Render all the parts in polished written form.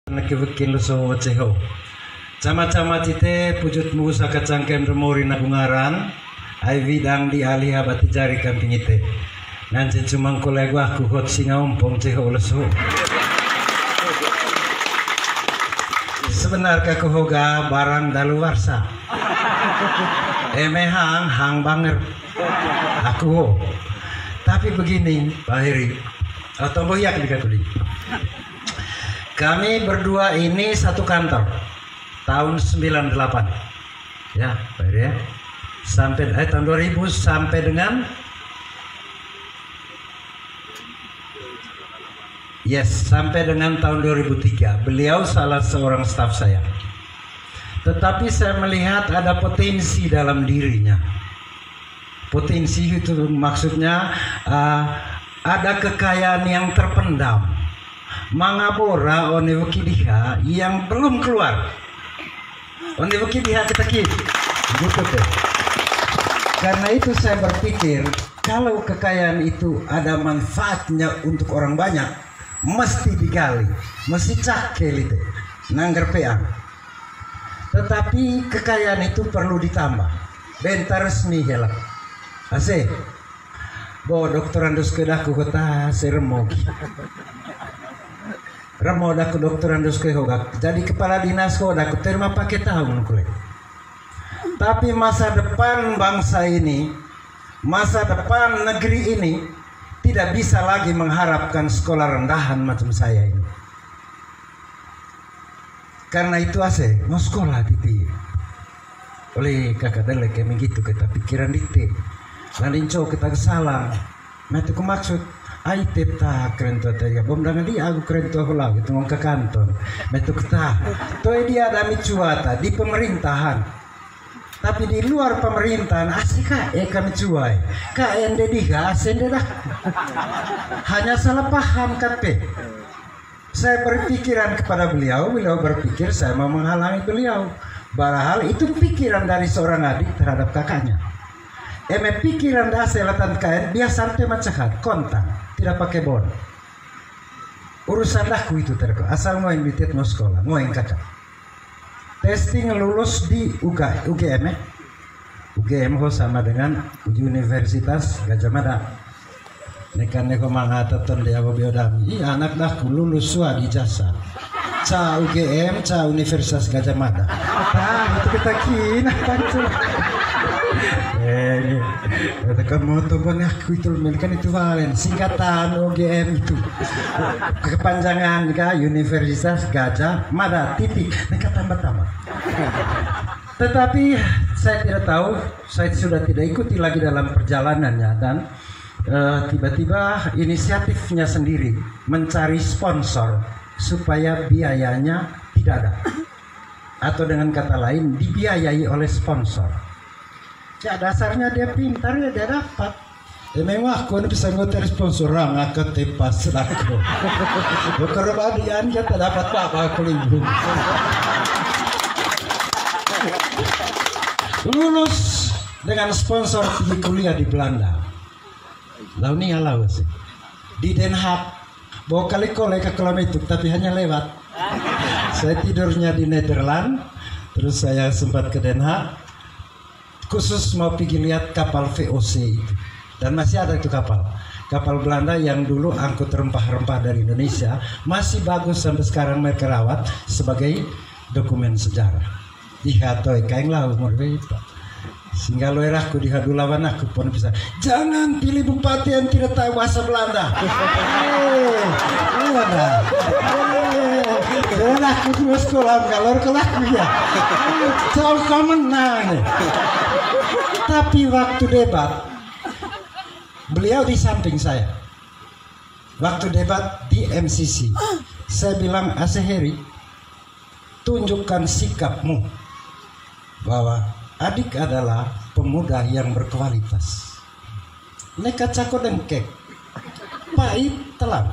Nakibikin lo so ceho. Cama-cama tite pujutmu saka cangkem remori nabungaran. Ay vidang di alih abati jari kamping ite. Nanti cuma kolego aku hot singa ompong ceho lo so. Sebenarnya kehoga barang daluarsa. Emehang hang banger. Aku ho. Tapi begini Pak Heri. Atau boyak dikatuli. Kami berdua ini satu kantor tahun 98 ya Pak Heri ya. Sampai tahun 2000 sampai dengan sampai dengan tahun 2003 beliau salah seorang staf saya. Tetapi saya melihat ada potensi dalam dirinya. Potensi itu maksudnya ada kekayaan yang terpendam. Mangabora onewokidiha yang belum keluar. Onewokidiha kita gitu deh. Karena itu saya berpikir kalau kekayaan itu ada manfaatnya untuk orang banyak, mesti digali, mesti cakel itu, nangger peang. Tetapi kekayaan itu perlu ditambah. Bentar resmi ya lah. Asik. Bo doktorandos kedaku kota seremogi. Ramo daku doktorandos ke hogak. Jadi kepala dinas daku terima pakai tahun kule. Tapi masa depan bangsa ini, masa depan negeri ini tidak bisa lagi mengharapkan sekolah rendahan macam saya ini. Karena itu ase mau sekolah titi. Oleh kakak dele kami gitu kita pikiran dite. Landinco kita kesalang. Nah itu maksud ai teta keren tuh tadi. Bom dengan dia aku keren tuh lagi itu mau ke kantor. Nah itu kita. Tuh dia ada micuata di pemerintahan. Tapi di luar pemerintahan asik kami cuai. Kak yang dediga sendedah. Hanya salah paham KP. Saya berpikiran kepada beliau berpikir saya mau menghalangi beliau. Barahal itu pikiran dari seorang adik terhadap kakaknya. Pikiran dasar latan kain biasa santai macahat kontak tidak pakai bon. Urusan daku itu terko asal mau invited mau sekolah mau yang kakak. Testing lulus di UGM UGM sama dengan Universitas Gajah Mada. Nekan neko mangataton dia biodami. Iya anak daku lulus di jasa. Ca UGM, ca Universitas Gajah Mada. Itu kita kina pancu. Kamu tuh aku itu kan itu valen singkatan UGM itu kepanjangan kan Universitas Gajah Mada titik mereka tambah-tambah. Tetapi saya tidak tahu, saya sudah tidak ikuti lagi dalam perjalanannya dan tiba-tiba inisiatifnya sendiri mencari sponsor supaya biayanya tidak ada atau dengan kata lain dibiayai oleh sponsor. Ya dasarnya dia pintar ya dia dapat. Memang aku bisa ngotor sponsor orang aku tepas aku. Kalau adian kita dapat apa kelinggung. Lulus dengan sponsor pergi kuliah di Belanda. Lalu nih halau sih. Di Den Haag. Bawa kali ke kolam itu tapi hanya lewat. Saya tidurnya di Nederland. Terus saya sempat ke Den Haag. Khusus mau pergi lihat kapal VOC itu. Dan masih ada itu kapal Belanda yang dulu angkut rempah-rempah dari Indonesia. Masih bagus sampai sekarang mereka rawat sebagai dokumen sejarah. Dihatoi kain lau itu. Sehingga loerahku dihadu lawan aku pun bisa. Jangan pilih bupati yang tidak tahu bahasa Belanda. Dan aku dua sekolah kalau ya. Jauh kau menang. Tapi waktu debat beliau di samping saya. Waktu debat di MCC saya bilang Heri, tunjukkan sikapmu bahwa adik adalah pemuda yang berkualitas. Neka cako dengkek pahit telan.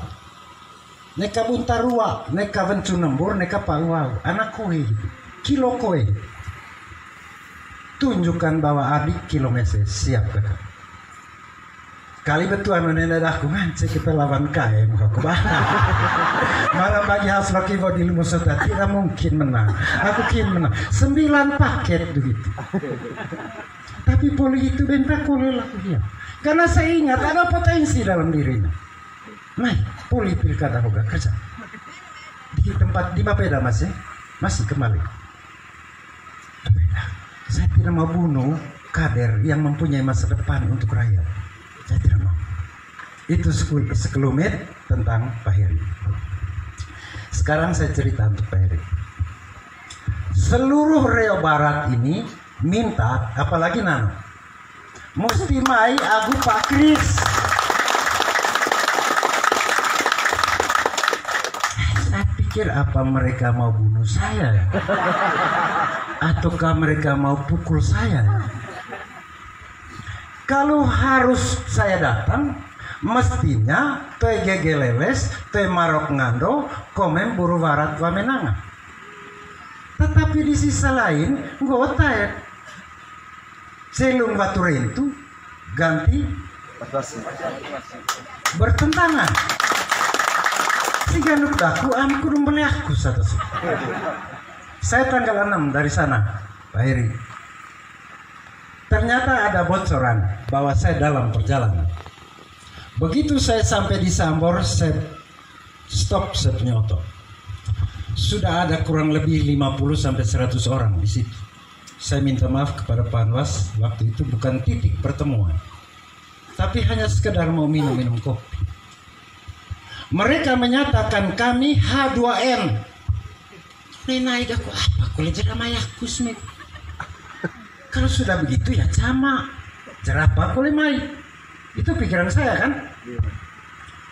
Neka buntarua, neka vencunembur, neka pawau. Anak kowe kilo kowe. Tunjukkan bahwa adik kilometer siap kakak. Kali betuan nenek aku ngance kita lawan kaya muka aku malah bagi hasil kibo di Lumusota tidak mungkin menang. Aku kira menang 9 paket begitu. Tapi poli itu bentak oleh laku dia. Karena saya ingat ada potensi dalam dirinya. Nah, poli pilkada hoga kerja di tempat di Mapeda masih kembali. Saya tidak mau bunuh kader yang mempunyai masa depan untuk rakyat. Saya tidak mau. Itu sekelumit tentang Pak Heri. Sekarang saya cerita untuk Pak Heri. Seluruh Riau Barat ini minta, apalagi Nano, mesti mai Agu Pak Kris. Saya pikir apa mereka mau bunuh saya ya? Ataukah mereka mau pukul saya ya? Kalau harus saya datang, mestinya teh gegeleles, teh marok ngando, komen buru warat wamenanga. Tetapi di sisi lain, gota ya, selung baturentu ganti bertentangan. Si ganuk daku amku rumbeli aku satu. Saya tanggal 6 dari sana, Pak Heri. Ternyata ada bocoran bahwa saya dalam perjalanan. Begitu saya sampai di Sambor, saya stop saya punya otot. Sudah ada kurang lebih 50 sampai 100 orang di situ. Saya minta maaf kepada Panwas, waktu itu bukan titik pertemuan, tapi hanya sekedar mau minum kopi. Mereka menyatakan kami H2N. Naik aku apa? Kulit jeramayaku smith. Kalau sudah begitu ya sama jerapah boleh main. Itu pikiran saya kan.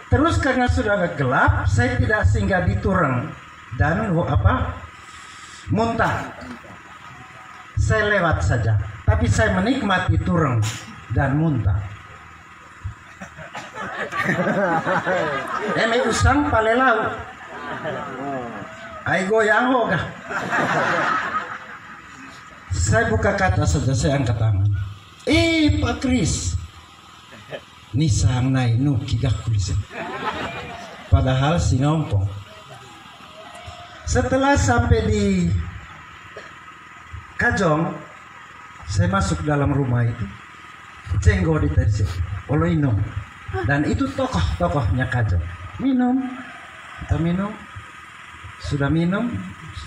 Terus karena sudah agak gelap, saya tidak singgah di Tureng dan muntah. Saya lewat saja, tapi saya menikmati Tureng dan muntah. Eme usang palelau. Ai goyang hoga. Saya buka kata saja, saya angkat tangan. Pak Kris, nisang nai nuki gakulis. Padahal si ngompong. Setelah sampai di Kajong, saya masuk dalam rumah itu. Cenggo di tadi, oloino. Dan itu tokoh-tokohnya Kajong. Minum, kita minum. Sudah minum,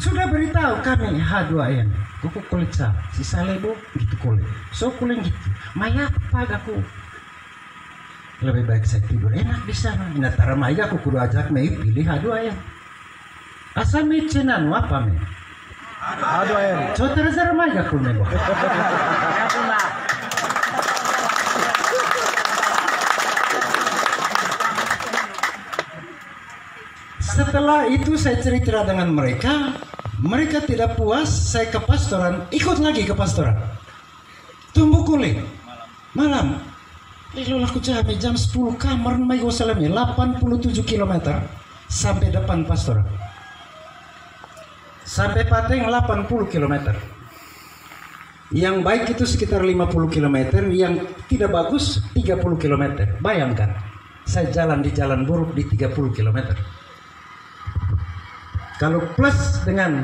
sudah beritahu kami H2N. Kuku kulit si salebo gitu kulit. So kulit gitu. Maya apa aku? Lebih baik saya tidur enak di sana. Inatara maya aku kudu ajak mei pilih H2N. Asal mei cenan apa mei? H2N. So terus maya aku mei. Setelah itu saya cerita dengan mereka, mereka tidak puas, saya ke pastoran, ikut lagi ke pastoran. Tumbuh kulit, malam. Lalu aku capai jam 10 kamar, mai gosalami 87 km sampai depan pastoran. Sampai Pateng 80 km. Yang baik itu sekitar 50 km, yang tidak bagus 30 km. Bayangkan, saya jalan di jalan buruk di 30 km. Kalau plus dengan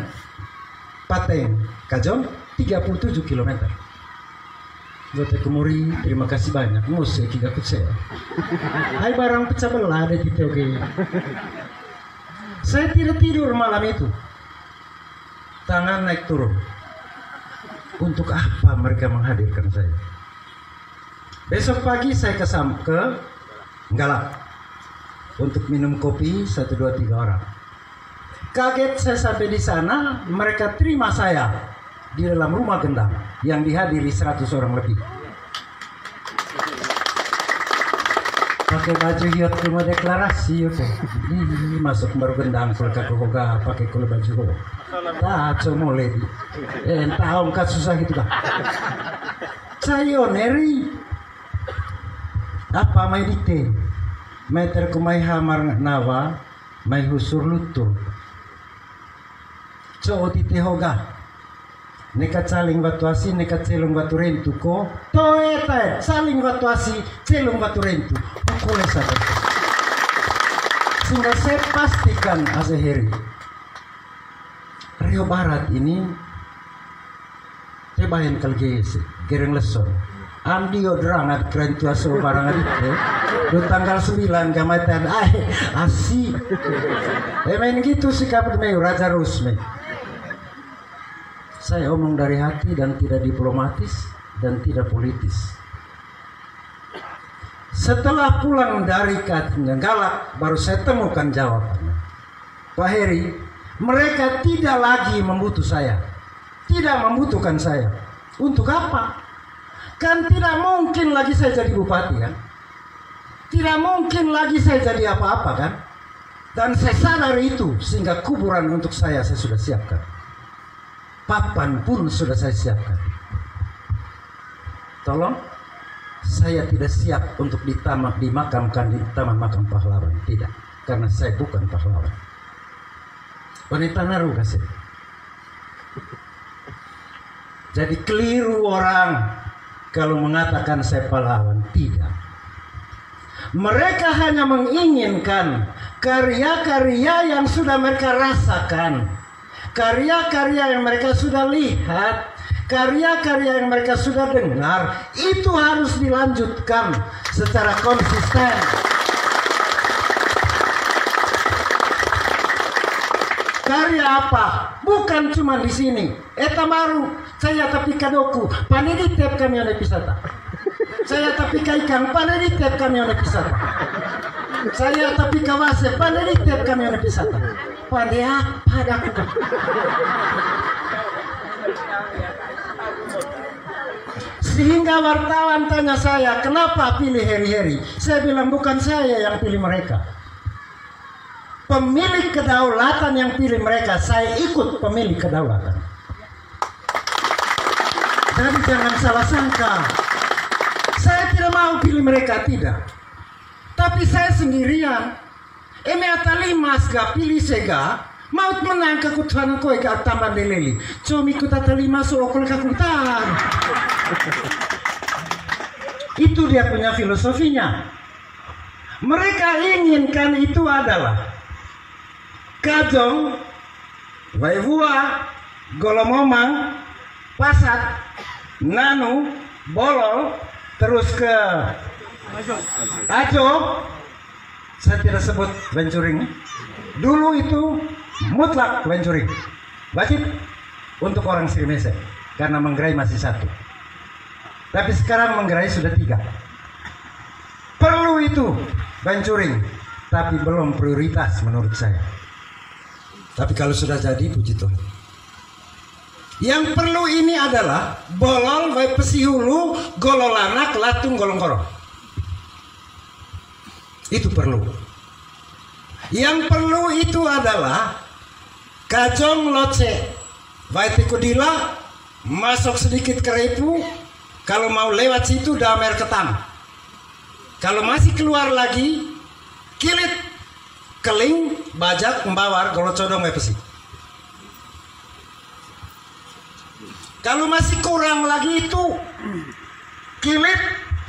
Pateng Kajong 37 km. Gote Kemuri, terima kasih banyak. Ngusik kita kecil. Hai barang pecah belah ada gitu oke. Saya tidak tidur malam itu. Tangan naik turun. Untuk apa mereka menghadirkan saya? Besok pagi saya ke Galak untuk minum kopi 1, 2, 3 orang. Kaget saya sampai di sana, mereka terima saya di dalam rumah gendang yang dihadiri 100 orang lebih. Pakai baju hiot rumah deklarasi itu. Masuk baru gendang kalau kakek hoga pakai kalau baju ho. Nah, cuma lady. Entah ongkat susah itu dah. Sayoneri. Apa mai dite? Meter kumai hamar nawa, mai husur lutur. So titi hoga nekat saling batuasi, nekat celung batu rentu ko, toeta saling batuasi, celung batu rentu, pukul saja. Sehingga saya pastikan Azaheri, Rio Barat ini, saya bayang kalgesi, gereng leson. Andi odrang at keren tua so barang adite. Do tanggal 9 kamaitan asik. Main gitu sikap me Raja Rusme. Saya omong dari hati dan tidak diplomatis dan tidak politis. Setelah pulang dari Galak baru saya temukan jawabannya. Pak Heri, mereka tidak lagi membutuhkan saya. Tidak membutuhkan saya. Untuk apa? Kan tidak mungkin lagi saya jadi bupati kan? Tidak mungkin lagi saya jadi apa-apa kan? Dan saya sadar itu sehingga kuburan untuk saya sudah siapkan. Papan pun sudah saya siapkan. Tolong, saya tidak siap untuk dimakamkan di Taman Makam Pahlawan. Tidak, karena saya bukan pahlawan. Wanita naruh kasih. Jadi keliru orang kalau mengatakan saya pahlawan. Tidak. Mereka hanya menginginkan karya-karya yang sudah mereka rasakan, karya-karya yang mereka sudah lihat, karya-karya yang mereka sudah dengar, itu harus dilanjutkan secara konsisten. Karya apa? Bukan cuma di sini. Eta baru saya tapi kadoku panedi tiap kami oleh wisata. Saya tapi kaikang panedi tiap kami oleh wisata. Saya tapi kawase panedi tiap kami oleh wisata. Pandai apa aku? Sehingga wartawan tanya saya, kenapa pilih Heri-Heri? Saya bilang bukan saya yang pilih mereka. Pemilik kedaulatan yang pilih mereka, saya ikut pemilik kedaulatan. Jadi jangan salah sangka. Saya tidak mau pilih mereka, tidak. Tapi saya sendirian. Eme atali mas ga pilih sega, mau menang kekutuan koe ke taman deleli. Cuma ikut atali masuk okol kakutan. Itu dia punya filosofinya. Mereka inginkan itu adalah Kajong, Waivua, Golomomang, Pasat, Nanu, Bolol, terus ke Ajo. Saya tidak sebut venturing. Dulu itu mutlak venturing, wajib untuk orang Srimese karena Manggarai masih satu. Tapi sekarang Manggarai sudah 3. Perlu itu venturing, tapi belum prioritas menurut saya. Tapi kalau sudah jadi, puji Tuhan. Yang perlu ini adalah bolol, baik pesihulu, gololanak, latung, golongkorong. Itu perlu. Yang perlu itu adalah kajong loce, baik tikudila, masuk sedikit ke Repu. Kalau mau lewat situ, damer ketang. Kalau masih keluar lagi, kilit. Keling, bajak, membawar, kalau codong pesi. Kalau masih kurang lagi itu kilit,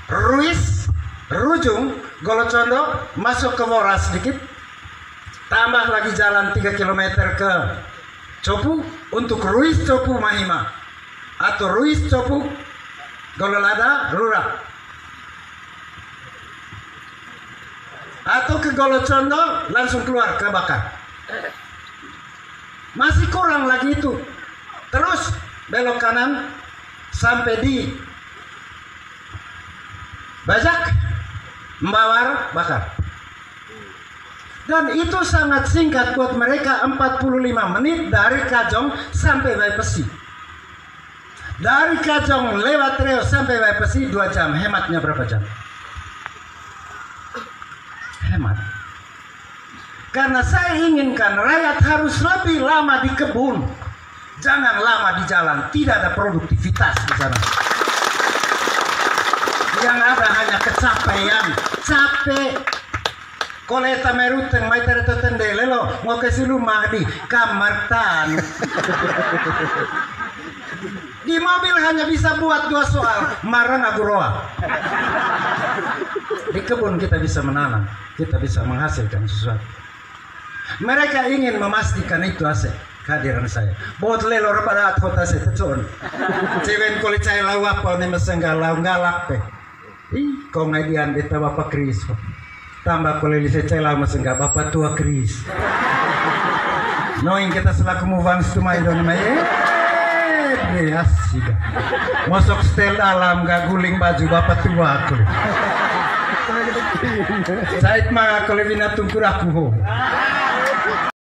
ruis, rujung, golo condo, masuk ke Mora sedikit, tambah lagi jalan 3 km ke Copu untuk ruis Copu Mahima atau ruis Copu Gololada Rura. Atau ke Golocondo langsung keluar ke Bakar. Masih kurang lagi itu. Terus belok kanan sampai di Bajak, Mbawar, Bakar. Dan itu sangat singkat buat mereka, 45 menit dari Kajong sampai Waipesi. Dari Kajong lewat Reo sampai Waipesi 2 jam. Hematnya berapa jam? Hemat. Karena saya inginkan rakyat harus lebih lama di kebun, jangan lama di jalan. Tidak ada produktivitas di sana. Yang ada hanya kecapean, capek. Koleta meruteng mai teretende lelo mau ke rumah di kamar tan. Di mobil hanya bisa buat 2 soal, marah aku roa. Di kebun kita bisa menanam, kita bisa menghasilkan sesuatu. Mereka ingin memastikan itu aset kehadiran saya. Buat lelor pada kota saya tecon. Cewen kulit saya lau apa nih mesenggal lau galak pe. Kau ngadian beta bapak Kris. Tambah kulit saya lau mesenggal bapak tua Kris. Knowing kita selaku move-on stumai don mai. Asik. Masuk setel alam gak guling baju bapak tua aku. Saya mah kalau bina tungkur aku ho.